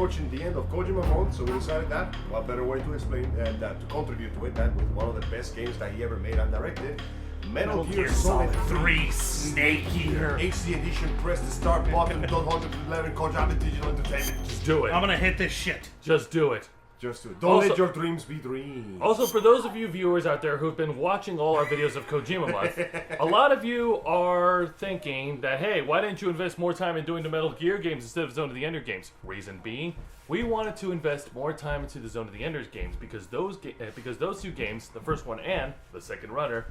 approaching the end of Kojima mode, so we decided that what better way to explain that to contribute to it than with one of the best games that he ever made and directed, Metal Gear Solid 3 Snake Eater HD Edition. Press the start button. 111 Kojima Digital Entertainment. Just do it. I'm gonna hit this shit. Just do it. Just do it. Don't let your dreams be dreams. Also, for those of you viewers out there who've been watching all our videos of Kojima Life, a lot of you are thinking that, hey, why didn't you invest more time in doing the Metal Gear games instead of Zone of the Ender games? Reason being, we wanted to invest more time into the Zone of the Enders games because those two games, the first one and the second runner,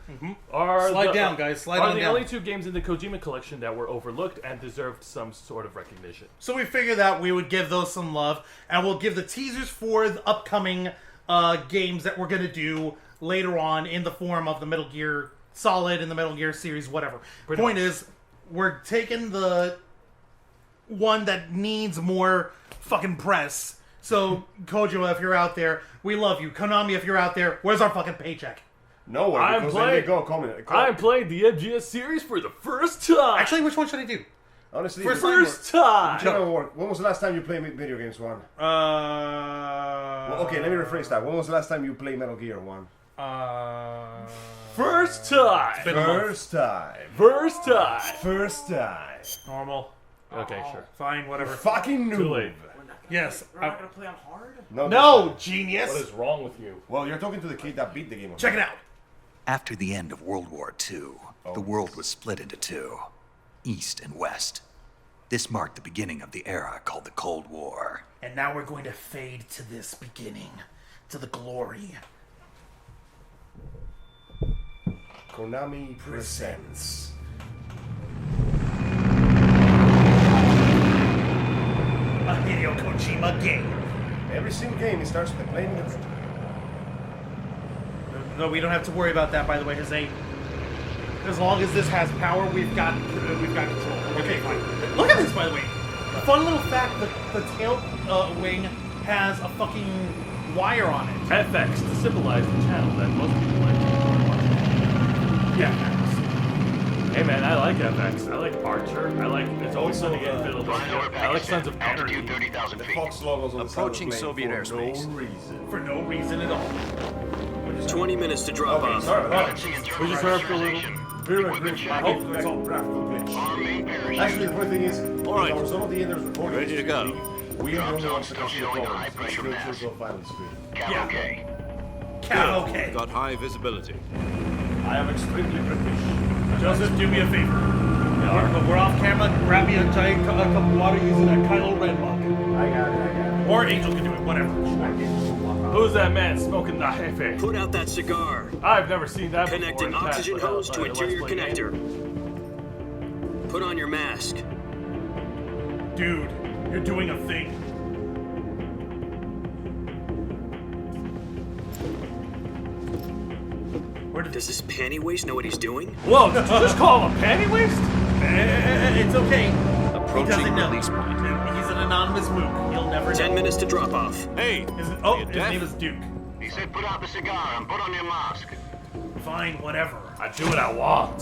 are the only two games in the Kojima collection that were overlooked and deserved some sort of recognition. So we figured out we would give those some love, and we'll give the teasers for the upcoming games that we're gonna do later on in the form of the Metal Gear Solid and the Metal Gear series, whatever. Point is, we're taking the one that needs more fucking press. So, Kojima, if you're out there, we love you. Konami, if you're out there, where's our fucking paycheck? Nowhere. I'm playing the MGS series for the first time. Actually, which one should I do? Honestly, first time. When was the last time you played video games, Juan? Okay, let me rephrase that. When was the last time you played Metal Gear 1? First time. First time. Normal. Okay, sure. Fine, whatever. Fucking noob. Too late. Yes. We're not gonna play on hard? No, genius. What is wrong with you? Well, you're talking to the kid that beat the game. Check it out. After the end of World War II, the world was split into two, East and West. This marked the beginning of the era called the Cold War. And now we're going to fade to this beginning, to the glory. Konami presents a Hideo Kojima game. Every single game he starts with playing it. No, we don't have to worry about that, by the way, Jose. As long as this has power, we've got control. Okay, fine. Look at this, by the way. Fun little fact: the tail wing has a fucking wire on it. FX to symbolize the channel that most people like. Yeah. Hey man, I like FX. I like Archer. I like It's Always Sunny in Philadelphia. I like Sons of Anarchy. The Fox logos on Approaching the Soviet airspace. For no reason at all. 20 minutes to drop off. Sorry about that. We just heard for a little. It's all glitch. Actually, the funny thing is, all right. some of the enders recording. Ready to go. We are the only ones that can see the problems. It still shows up on the screen. Yeah, okay. Got high visibility. I am extremely British. Joseph, do me a favor. We're off camera. Grab me a giant cup of water using a Kylo Ren mug. I got it. Or Angel can do it, whatever. Who's that man smoking the Hefe? Put out that cigar. I've never seen that Connecting before. oxygen hose to interior connector. Put on your mask. Dude, you're doing a thing. Does this panty waste know what he's doing? Whoa, did you just call him a panty waste? It's okay. Approaching release point. He's an anonymous mook. He'll never know. 10 minutes to drop off. Hey, his name is Duke. He said put out the cigar and put on your mask. Fine, whatever. I do what I want.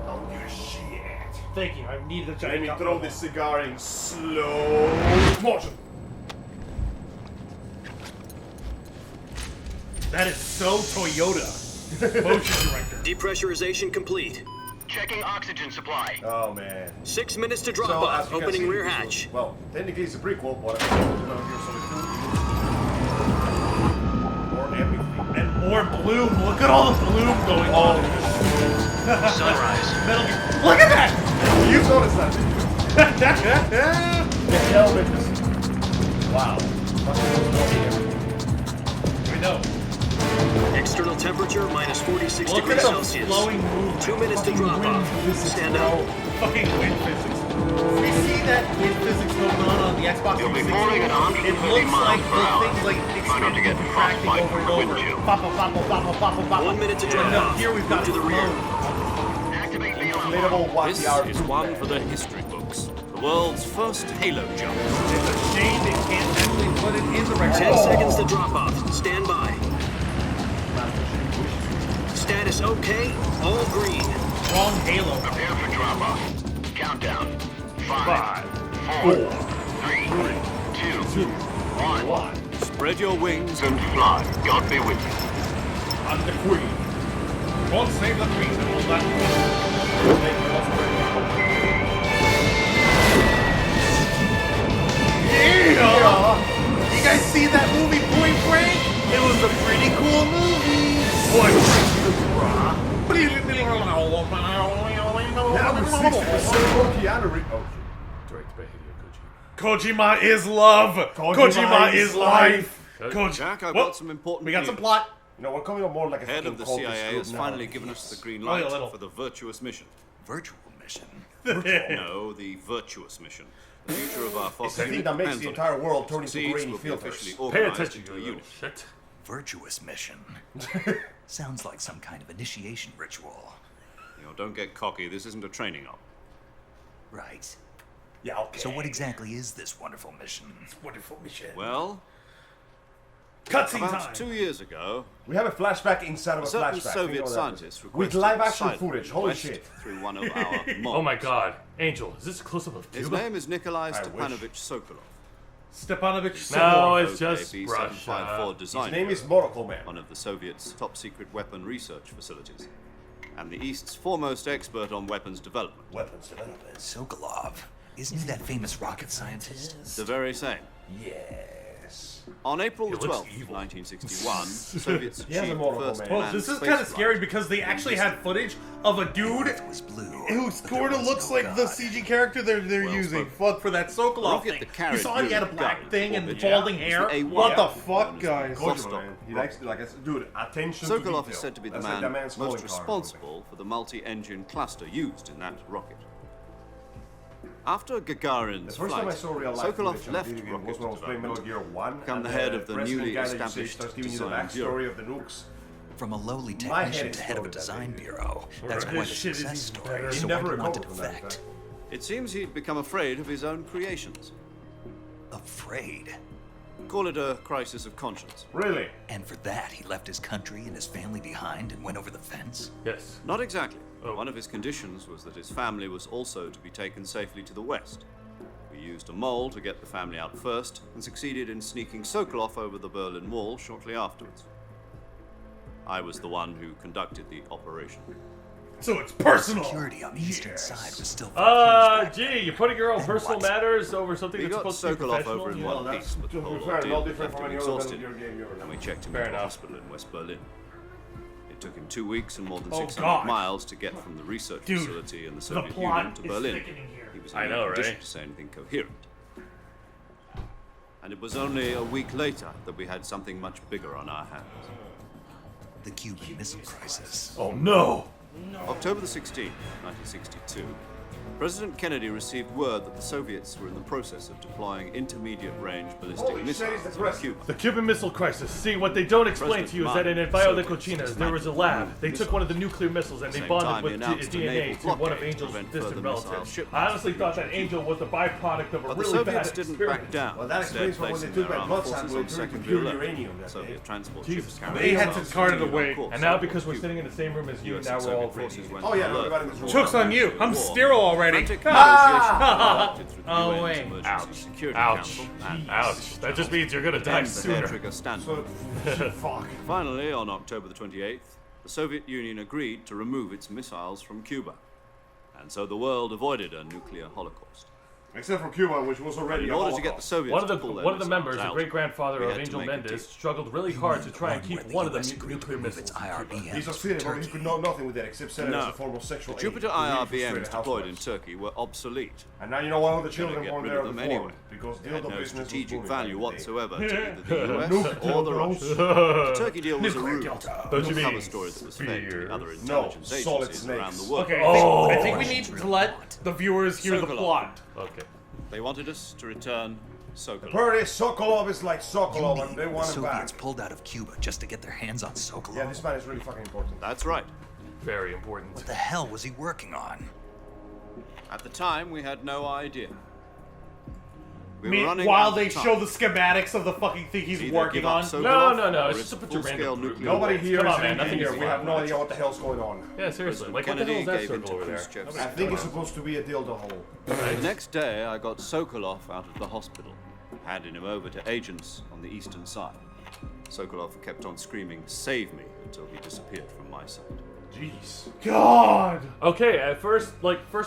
Oh, you shit. Thank you. I needed a giant Let me cup throw of this cigar in slow motion. That is so Toyota. Motion director. Depressurization complete. Checking oxygen supply. Oh man. 6 minutes to drop off. Opening rear hatch. Well, technically it's a prequel, but more epic. And more bloom. Look at all the bloom going on. Sunrise. Look at that! You noticed that. The helmet is... Wow. I know. External temperature minus 46 Look degrees at the Celsius. flowing movement. 2 minutes to drop off. Stand up. Fucking wind physics. We see that wind physics going on the Xbox 360. It looks like the things like expanding and contracting over and over. Pop, pop. 1 minute to drop off. Here we've got to the rear. This is one for the history books. The world's first Halo jump. It's a shame they can't actually put it in the record. 10 seconds to drop off. Stand by. Status okay. All green. Wrong Halo. Prepare for drop off. Countdown. 5, 4, 3, 2, 2, 1. Spread your wings And fly. God be with you. I'm the queen. God save the queen and all that. Yeah! You guys see that movie Point Break? It was a pretty cool movie. Now with 60% more Keanu Reeves. Oh, Directed by Hideo Kojima. Kojima is love. Kojima is life. Jack, I've Well, got some important we got news. some plot. you know, we're coming on more like a Head fucking of the cultist CIA group has now. finally given us the green Only light a little. for the virtuous mission. Virtual mission. No, the virtuous mission. The future of our Fox It's the thing unit that makes depends the on entire it. world turn into Succeeds, grainy will be filters. officially Pay organized attention, into you a little unit. shit. Virtuous mission. Sounds like some kind of initiation ritual. You know, don't get cocky. This isn't a training op. Right. Yeah, okay. So what exactly is this wonderful mission? Wonderful mission. Well, Cutscene about time. 2 years ago, We have a flashback inside of a certain flashback. Soviet You know that. scientists With requested live action asylum footage. in the Holy West shit. through one of our mobs. Oh my god. Angel, is this a close-up of His Cuba? name is Nikolai I wish. Stepanovich Sokolov. Stepanovich No, Sokolov. it's just OKB Russia. 754 design His name is bureau, Monocle Man. one of the Soviets' top-secret weapon research facilities, and the East's foremost expert on weapons development. Weapons developers. Sokolov. Isn't he that famous rocket scientist? The very same. Yes. On April the He looks 12th, evil. 1961, Soviets He has a achieved the monocle, first man. Well, manned this is space kind of flight. scary because they actually had footage of a dude It was blue. who but sort there of was looks no like the God. CG character they're Well using. spoken. Fuck for that Sokolov Rocket thing. that You carried saw he had a blue black gun thing and orbit. balding Yeah. hair. It was the What A1. the fuck, guys? Good. Kojima, man. He likes, like, dude, attention to Sokolov detail. is said to be the That's like that man man's most calling card or something. responsible for the multi-engine cluster used in that rocket. After Gagarin's The first time I flight, saw real life Sokolov footage on left video game was rocket when I was playing Metal development. Gear 1. Become and the head of the president newly guy that established starts giving you the design backstory bureau. of the nukes. From a lowly My head technician to head of a exploded that design day. bureau. That's Right. quite a This shit is success even story. better. He So never why do you want to recovered from that, in defect? It seems he'd become afraid of his own creations. Afraid. Call it a crisis of conscience. Really? And for that, he left his country and his family behind and went over the fence? Yes. Not exactly. Oh. One of his conditions was that his family was also to be taken safely to the west. We used a mole to get the family out first and succeeded in sneaking Sokolov over the Berlin Wall shortly afterwards. I was the one who conducted the operation. So it's personal. Security on the eastern side was still Gee, you're putting your own Then personal what? matters over something We that's got supposed to be Sokolov professional? over in Yeah. one Well, piece, but the to be whole fair, ordeal no left different him from any other Metal exhausted, Gear game you ever and we done. checked him Fair into a enough. hospital in West Berlin. It took him 2 weeks and more than Oh, 600 God. miles to get from the research Dude, facility in the The Soviet plot Union to is Berlin. thickening here. He was I in know, no condition right? to say anything coherent. And it was only a week later that we had something much bigger on our hands. the Cuban Missile Crisis. Oh no! October the 16th, 1962, President Kennedy received word that the Soviets were in the process of deploying intermediate-range ballistic Holy shit, missiles he's the in president. Cuba. The Cuban Missile Crisis. See, what they don't explain to you is that in Envio de Cochinas, there was a lab. They took one of the nuclear missiles and they Same bonded time, with he announced a DNA naval to one of blockade to Angel's prevent distant further missile relatives. shipments I honestly to thought that Cuba. Angel was the byproduct of a But the really bad Soviets didn't experiment. back down. Well, that instead explains why when they placing took their that armed blood forces sample, on it turned secondary pure alert. uranium that Soviet day. transport Jesus ships carried They had to missiles cart it continued on away. course And now over because we're Cuba. sitting in the same room as you, US now and we're all Soviet crazy. forces went Oh, on yeah, alert. everybody was wrong. Joke's on you. I'm War. sterile already. Frantic Ah! negotiations conducted through the Oh, UN's wait. Emergency Ouch. Security Ouch. Council and Ouch. That just means you're gonna die and the hair sooner. trigger standoff. So, fuck. Finally, on October the 28th, the Soviet Union agreed to remove its missiles from Cuba. And so the world avoided a nuclear holocaust. Except for Cuba, which was already In a order to get the holocaust. Soviets One of to pull their the missiles members, the out, great grandfather we of had to Angel make a Mendes, deal. struggled really hard to try and One keep where the one of the US agreed to nuclear remove missiles. its IRBMs He from succeeded, but he Turkey. could know nothing with that except set it as No. a form of sexual The aid. Jupiter to really IRBMs frustrate deployed in housewives. Turkey were obsolete. And now you know why all the Gonna children get weren't rid there of them before. anyway. Because They the had other no business was strategic booming value back in the day. whatsoever to either the US Nuclear or the dose. Russians. The Turkey deal was a Nuclear ruse. delta. Don't you Cover mean story that was fed to the other spears? intelligence No, solid agencies around snakes. the world. Okay, Oh. I think we need to let the viewers hear the Sokolov. plot. Okay. They wanted us to return Sokolov. Apparently, Sokolov is like You Sokolov, mean and they the want him Soviets back. pulled out of Cuba just to get their hands on Sokolov? Yeah, this man is really fucking important. That's right. Very important. What the hell was he working on? At the time, we had no idea. We were running While out they of time. show the schematics of the fucking thing he's Either working give up on. Sokolov No, or it's risk just a bunch of full-scale random nuclear Nobody war. here Come is on, an man, nothing engineer. is We have no fine. idea what the hell's going on. Yeah, seriously. Like, what the hell Kennedy is that gave in to circle over there? Khrushchev's I think it's supposed to be a dildo hole. The next day, I got Sokolov out of the hospital. handing him over to agents on the eastern side. Sokolov kept on screaming, "Save me," until he disappeared from my sight. Jeez. God. Okay, at first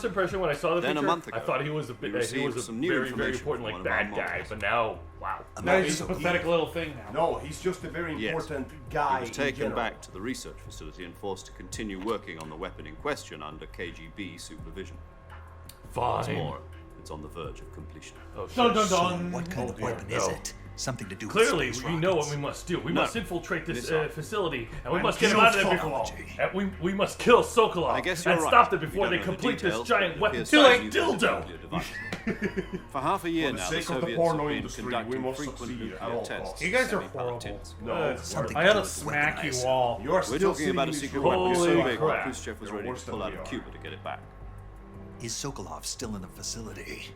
impression when I saw the Then a picture, month ago, I thought he was a we he was received a some new very information important from like one of our bad guy, models. but now, wow. Now he's just a pathetic little thing now. No, he's just a very Yes. important guy. He was in taken general. back to the research facility and forced to continue working on the weapon in question under KGB supervision. What's Fine. more, it's on the verge of completion. Oh, shit. Dun dun So dun. what kind of dear, weapon is no. it? Something to do with Clearly, space we know what rockets. we must do. We No. must infiltrate this Missile. facility, and we And must get him kill out of there before. Sokolov. And we must kill Sokolov I guess you're and right. stop them We before don't they know the complete this details, giant but it appears weapon-sized some nuclear dildo. device. For half a year For the now, sake the of the Soviets porno have been industry, we conducting must frequent succeed at nuclear all tests. costs. You guys are semi-powered horrible. tins. No, Something I to ought do to with smack you weaponized. all. You're We're still talking sitting about a in secret Cuba. weapon Holy so big crap. Khrushchev was You're ready worse to than pull out we of are. Cuba to get it back. Is Sokolov still in the facility?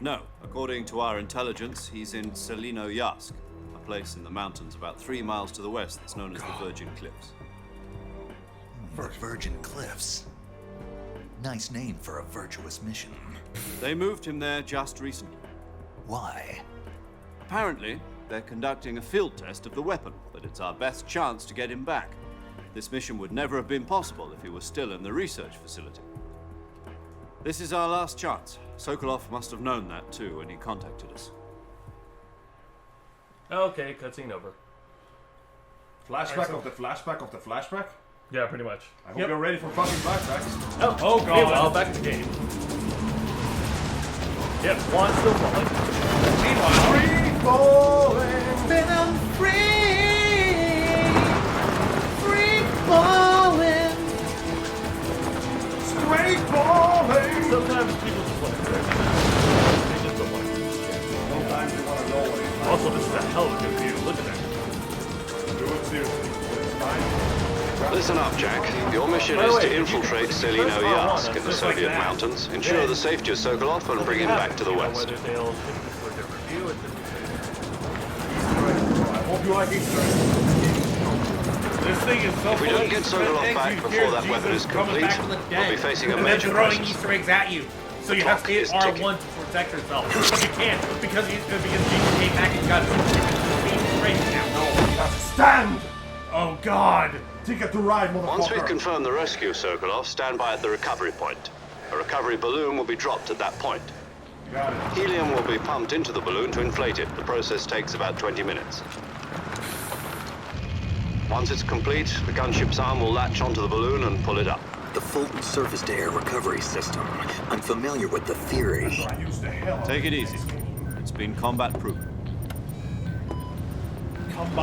No, according to our intelligence, he's in Selino Yask, a place in the mountains about 3 miles to the west that's known as the Virgin Cliffs. The Virgin Cliffs. Nice name for a virtuous mission. They moved him there just recently. Why? Apparently, they're conducting a field test of the weapon, but it's our best chance to get him back. This mission would never have been possible if he was still in the research facility. This is our last chance. Sokolov must have known that too when he contacted us. Okay, cutscene over. Flashback of the flashback of the flashback? Yeah, pretty much. I hope you're ready for fucking flashbacks. Oh god. Meanwhile, back to the game. Yep, Juan's still falling. Free falling! Then I'm free falling. Straight falling! Sometimes people just want to they just don't want to. Sometimes you want to know what it's like. Also, this is a hell of a good view. Look at that. Do it seriously. It's fine. Listen up, Jack. Your mission By the is way, to if you infiltrate can Selino press R1, Yask in the just like Soviet that. mountains, ensure Then- the safety of Sokolov, and bring him back to the west. Whether they'll shift this to a different view or different I hope you like Easter eggs. This thing is so If we don't get Sokolov back before that weapon is complete, we'll be facing a and then major throwing crisis. Easter eggs at you. So you have to hit Clock is ticking. R1 to protect yourself. But you can't because Jesus came back and got being straight now. No, stand! Oh God. Ticket to ride, motherfucker! Once we've confirmed the rescue of Sokolov, stand by at the recovery point. A recovery balloon will be dropped at that point. Got it. Helium will be pumped into the balloon to inflate it. The process takes about 20 minutes. Once it's complete, the gunship's arm will latch onto the balloon and pull it up. The Fulton surface-to-air recovery system. I'm familiar with the theory. I used the hell out of Take it easy. It's been combat proven.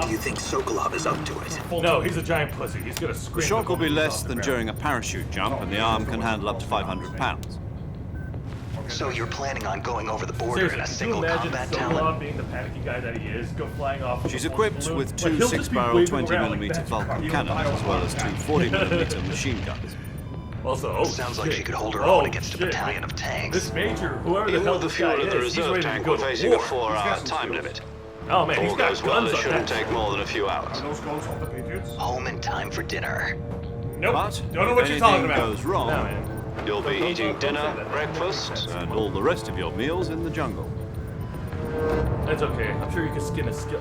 Do you think Sokolov is up to it? No, he's a giant pussy. He's gonna scream. The shock will be before he less gets off than the during a parachute jump, and the arm can handle up to 500 pounds. So you're planning on going over the border Seriously, in a could you single imagine combat Sokolov talent? being the panicky guy that he is, go flying off? She's with a equipped balloon? with Like, two he'll just be 6-barrel waving 20 around millimeter like Vulcan magic cannons, as well as two 40 millimeter machine guns. Also, oh Sounds like shit. she could hold her Oh, own against a shit. battalion of tanks. This major, whoever the Even hell with the this guy fuel in the is, he's reserve ready to tank, go we're to facing war. a 4-hour time limit. Oh man, If he's all got goes well, guns it on shouldn't that. take more than a few hours. Are those guns of the Patriots? Home in time for dinner. Nope. But Don't know if what you're talking anything about. goes wrong, No, man. You'll be Don't eating say dinner, that. breakfast, and all the rest of your meals in the jungle. That's okay. I'm sure you could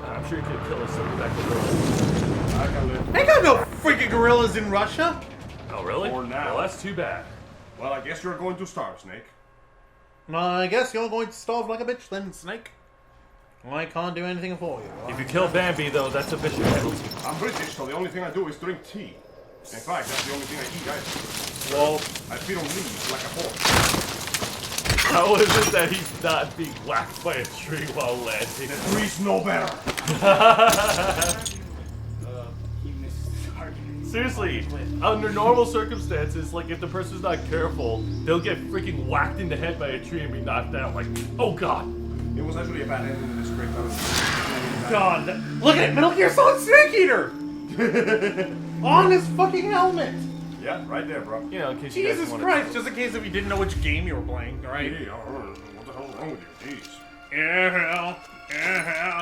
I'm sure you could kill a silverback gorilla. I can live. Ain't got no freaking gorillas in Russia. Oh really? For now. Well, that's too bad. Well, I guess you're going to starve, Snake. I guess you're going to starve like a bitch then, Snake. I can't do anything for you. If you kill Bambi, though, that's a vicious penalty. I'm British, so the only thing I do is drink tea. In fact, that's the only thing I eat, guys. Well, I feed on leaves like a horse. how is it that he's not being whacked by a tree while landing? The trees know better. Seriously, under normal circumstances, like if the person's not careful, they'll get freaking whacked in the head by a tree and be knocked out. Like, oh god. It was actually a bad ending to this script. God, look at it, Metal Gear Solid Snake Eater! On his fucking helmet! Yeah, right there, bro. You know, in case you guys Jesus wanted Christ, just in case if you didn't know which game you were playing, right? Hey, what the hell's wrong with you? Jeez. Yeah,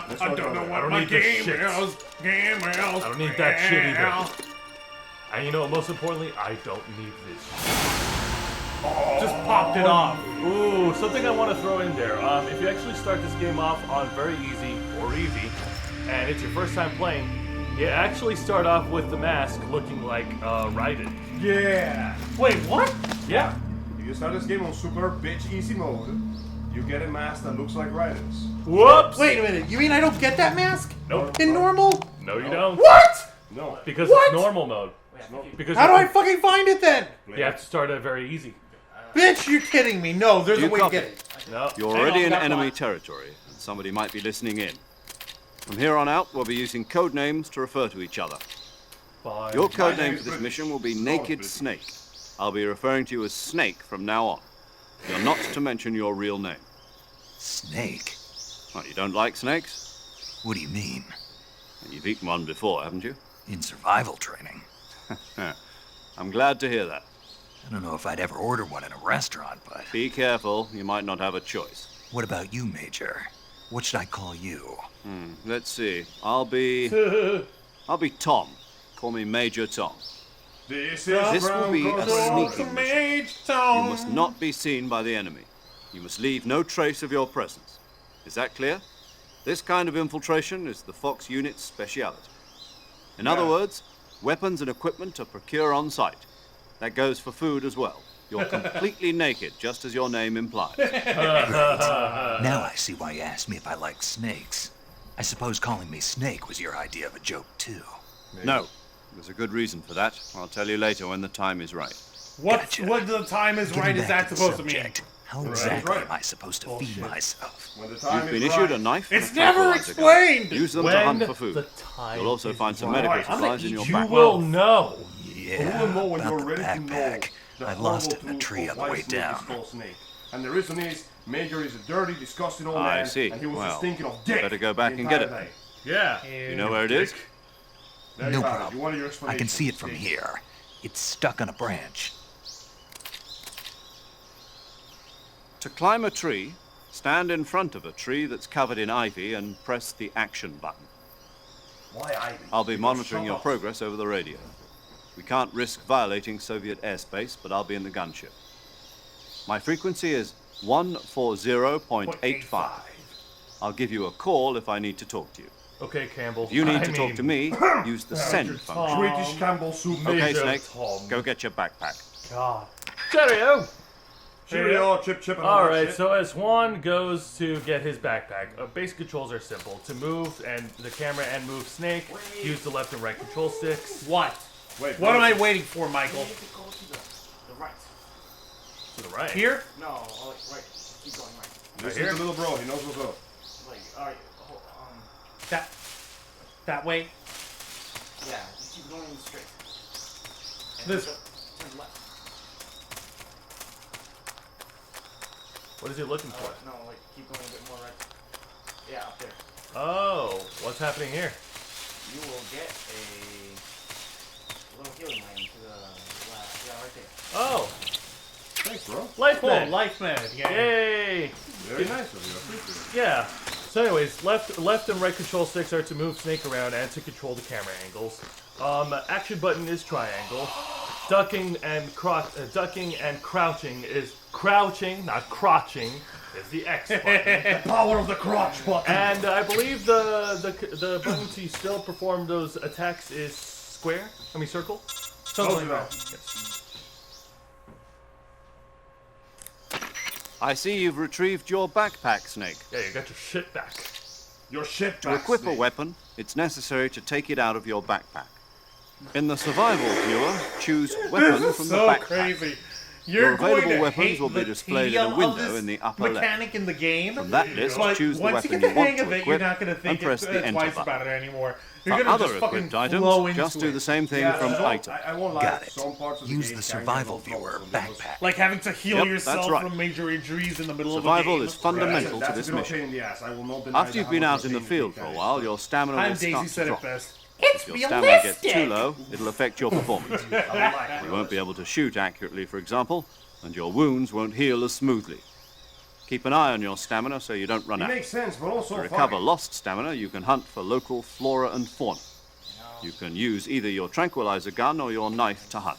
Let's I talk don't know about what I don't my need this game shit. is. Game is. I don't need that shit either. And you know what, most importantly, I don't need this shit. Just popped it off. Ooh, something I want to throw in there. If you actually start this game off on very easy or easy, and it's your first time playing, you actually start off with the mask looking like Raiden. Yeah. Wait, what? Yeah. If you start this game on super bitch easy mode, you get a mask that looks like Raiden's. Whoops! Wait a minute. You mean I don't get that mask? Nope. In normal? No, you don't. What? No. Because What? it's normal mode. Because How do I fucking find it then? You have to start at very easy. Bitch, you're kidding me. No, there's You a way copy. to get it. No. You're Hang already on, in got enemy one. territory, and somebody might be listening in. From here on out, we'll be using code names to refer to each other. Fine. Your code name name is for this British. mission will be Someone's Naked British. Snake. I'll be referring to you as Snake from now on. You're not to mention your real name. Snake? Oh, you don't like snakes? What do you mean? You've eaten one before, haven't you? In survival training? I'm glad to hear that. I don't know if I'd ever order one in a restaurant, but... Be careful, you might not have a choice. What about you, Major? What should I call you? Let's see. I'll be Tom. Call me Major Tom. This This will be a sneaking mission. Mage You Tom. must not be seen by the enemy. You must leave no trace of your presence. Is that clear? This kind of infiltration is the Fox unit's speciality. In other words, weapons and equipment are procure on site. That goes for food as well. You're completely naked, just as your name implies. Now I see why you asked me if I like snakes. I suppose calling me Snake was your idea of a joke, too. No, there's a good reason for that. I'll tell you later when the time is right. Gotcha. What the time is Getting right is back that to the supposed to mean? subject, how exactly right. am I supposed to feed myself? When the time You've is been issued right. a knife and It's a never tranquilizer gun. explained. Use them to When hunt for food. the time You'll also is find some right. medical I'm gonna supplies in eat your You backpack. will know. Yeah, You will know when about you're the ready to know backpack. the I lost it horrible in a truth tree of on the why way Snake is down. called Snake. And the reason is, Major is a dirty, disgusting old I man, see. and he was Well, just thinking of dick. better go back the and get entire it. day. Yeah. You know where it is? There No you have it. problem. You wanted your I explanation. can see it from Snake. here. It's stuck on a branch. To climb a tree, stand in front of a tree that's covered in ivy and press the action button. Why Ivy? I'll be Because monitoring shut your up. progress over the radio. We can't risk violating Soviet airspace, but I'll be in the gunship. My frequency is 140.85. I'll give you a call if I need to talk to you. Okay, Campbell. If you need I to talk mean, to me, use the send function. British Campbell soup. Okay, Major Snake, Tom. go get your backpack. God. Cheerio. Cheerio, chip, chip, and all All that right, shit. so as Juan goes to get his backpack, basic controls are simple. To move and the camera and move Snake, use the left and right control sticks. What? Wait, What am I waiting for, Michael? To go to the right. To the right. Here? No, right. Keep going right. Listen to little bro, he knows what's up. Like, alright, That way? yeah, just keep going straight. And This- turn left. What is he looking for? No, like, keep going a bit more right. Yeah, up there. Oh, what's happening here? You will get a little healing item to the left. Yeah, right there. Oh, Thanks, bro. life Cool, med. life med. Yeah. Yay! Very nice of you. I appreciate it. Yeah. So, anyways, left and right control sticks are to move Snake around and to control the camera angles. Action button is triangle. Ducking and crouching is crouching, not crotching, is the X button. Power of the crotch button. And I believe the button to still perform those attacks is square. I mean circle. Something like that. I see you've retrieved your backpack, Snake. Yeah, you got your shit back. Your shit To back, equip a Snake. weapon, it's necessary to take it out of your backpack. In the survival viewer, choose weapon This from is the so backpack. crazy. Your You're going available to weapons hate will be the displayed in a tedium of window this in the upper left. mechanic in the game. From that list, But choose the once you weapon get you the want hang to of it, you're equip not going to and think press the enter twice button. about it anymore. For You're going to other just fucking equipped flow items, into just do it. the same thing Yeah, from so, item. I won't lie. Got it. Some parts of the Use game the can get survival no trouble viewer from those- backpack. Like having to heal Yep, yourself that's right. from major injuries in the middle Survival of a game. is fundamental to That's this a bit of a mission. pain in the ass. I will not deny After you've that been how out much in the pain field it for a is. while, your stamina Hi, will Daisy start to said it drop. best. If your stamina gets too low, it'll affect your performance. You won't be able to shoot accurately, for example, and your wounds won't heal as smoothly. Keep an eye on your stamina so you don't run It out. makes sense, but also To recover funny. lost stamina, you can hunt for local flora and fauna. You can use either your tranquilizer gun or your knife to hunt.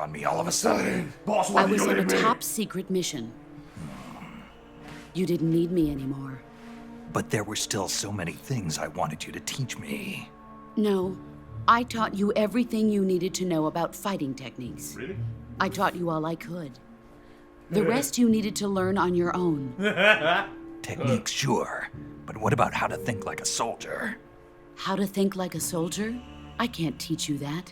on me all of a sudden? Boss, why I did was you on a leave me? top secret mission. You didn't need me anymore. But there were still so many things I wanted you to teach me. No, I taught you everything you needed to know about fighting techniques. Really? I taught you all I could. The rest you needed to learn on your own. Techniques, sure. But what about how to think like a soldier? How to think like a soldier? I can't teach you that.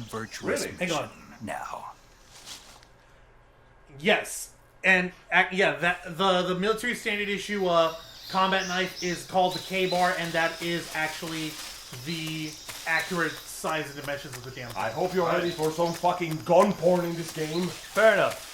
one virtuous Really? mission Hang on. now. Yes, and yeah, that the military standard issue combat knife is called the K-bar, and that is actually the accurate size and dimensions of the damn thing. I hope you're ready for some fucking gun porn in this game. Fair enough.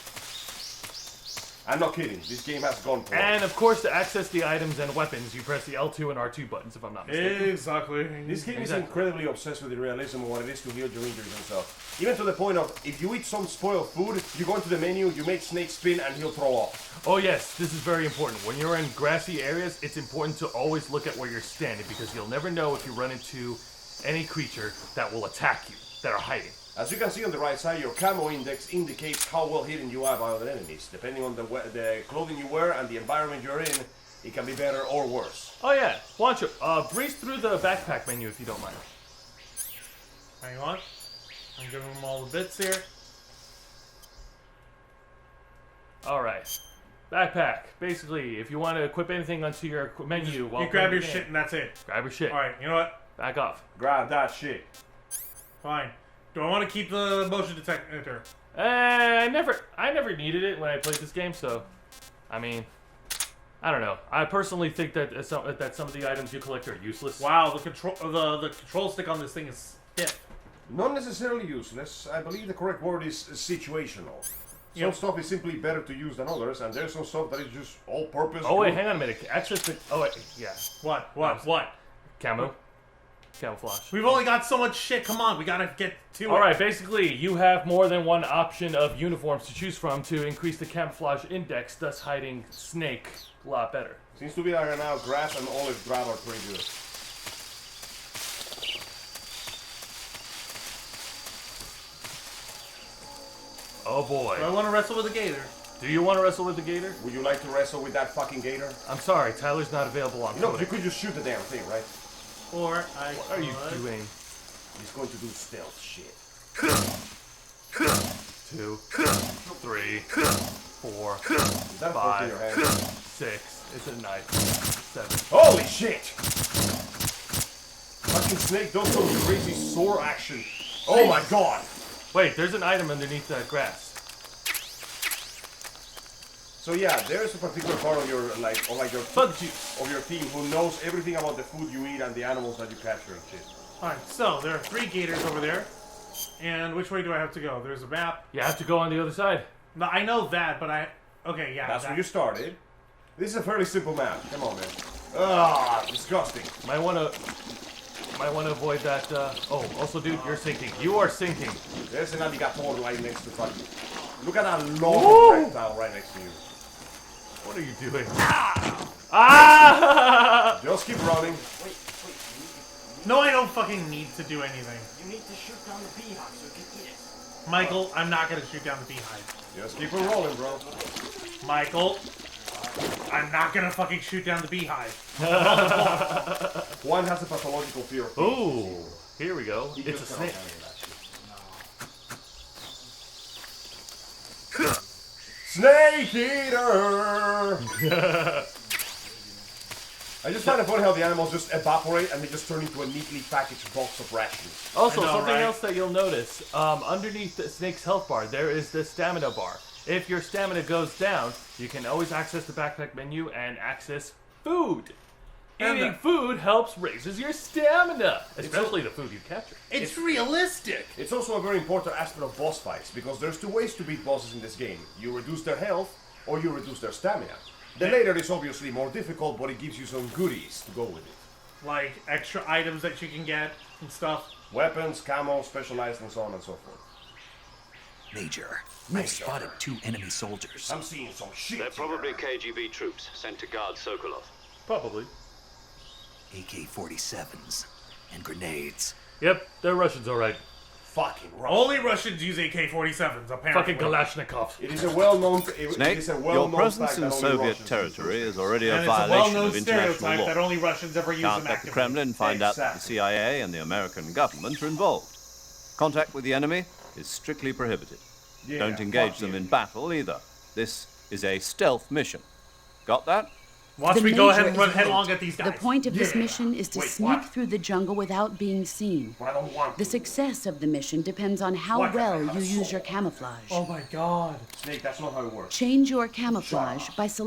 I'm not kidding. This game has gun porn. And of course, to access the items and weapons, you press the L2 and R2 buttons, if I'm not mistaken. Exactly. This game is incredibly obsessed with the realism of what it is to heal your injuries and stuff. Even to the point of, if you eat some spoiled food, you go into the menu, you make Snake spin, and he'll throw up. Oh yes, this is very important. When you're in grassy areas, it's important to always look at where you're standing, because you'll never know if you run into any creature that will attack you, that are hiding. As you can see on the right side, your camo index indicates how well hidden you are by other enemies. Depending on the clothing you wear and the environment you're in, it can be better or worse. Oh yeah, Juancho, breeze through the backpack menu if you don't mind. Hang on. I'm giving them all the bits here. Alright. Backpack. Basically, if you want to equip anything onto your menu while You grab playing your the game, shit and that's it. grab your shit. Alright, you know what? Back off. Grab that shit. Fine. Do I want to keep the motion detector? I never needed it when I played this game, so I mean, I don't know. I personally think that some of the items you collect are useless. Wow, the control stick on this thing is stiff. Not necessarily useless. I believe the correct word is situational. Some stuff is simply better to use than others, and there's some stuff that is just all-purpose. Oh wait, hang on a minute. Access the. Oh wait, yeah. What? Camouflage. We've only got so much shit. Come on, we gotta get to it. Alright, basically, you have more than one option of uniforms to choose from to increase the camouflage index, thus hiding Snake a lot better. Seems to be that right now grass and olive drab are pretty good. Oh boy. Do I want to wrestle with a gator? Do you want to wrestle with the gator? Would you like to wrestle with that fucking gator? I'm sorry, Tyler's not available on No, Twitter. you could just shoot the damn thing, right? Or What are you doing? He's going to do stealth shit. 2, 3, 4, Is that a fork in your 5, hand? 6. It's a knife. 7. Holy shit! Fucking Snake, don't go crazy sword action. Oh my god! Wait, there's an item underneath that grass. So yeah, there's a particular part of your Bug juice of your team who knows everything about the food you eat and the animals that you capture and shit. Alright, so there are 3 gators over there. And which way do I have to go? There's a map. You have to go on the other side. No, I know that, but okay, yeah. That's where you started. This is a fairly simple map. Come on, man. Ah, disgusting. Might wanna avoid that. Oh, also, dude, you're sinking. You are sinking. There's an alligator right next to fucking. Look at that long reptile right next to you. What are you doing? Ah! Just keep running. Wait. No, I don't fucking need to do anything. You need to shoot down the beehive so you can eat it. Michael, I'm not gonna shoot down the beehive. Just keep it rolling, bro. Michael, I'm not gonna fucking shoot down the beehive. One has a pathological fear of bees. Ooh, here we go. It's a snake. Snake eater! I just find it funny how the animals just evaporate and they just turn into a neatly packaged box of rations. Also, I know, something right? else that you'll notice, underneath the snake's health bar, there is the stamina bar. If your stamina goes down, you can always access the backpack menu and access food. Eating food helps raises your stamina, especially the food you capture. It's realistic. It's also a very important aspect of boss fights, because there's 2 ways to beat bosses in this game. You reduce their health, or you reduce their stamina. The later is obviously more difficult, but it gives you some goodies to go with it. Like extra items that you can get and stuff. Weapons, camo, specialized, and so on and so forth. Major, I've spotted 2 enemy soldiers. I'm seeing some shit. They're probably KGB troops sent to guard Sokolov. Probably. AK-47s and grenades. Yep, they're Russians, all right. Fucking Russian. Only Russians use AK-47s, apparently. Fucking Kalashnikovs. It is a well-known. Snake, your presence in Soviet territory is already a violation of international law. That only Russians ever use Can't them let the actively. Kremlin find out that the CIA and the American government are involved. Contact with the enemy is strictly prohibited. Yeah, Don't engage them in battle either. This is a stealth mission. Got that? Watch me go ahead and run headlong at these guys. The point of this mission is to sneak through the jungle without being seen. But I don't want The success of the mission depends on how well you use your camouflage. Oh my god. Snake, that's not how it works. Change your camouflage by selecting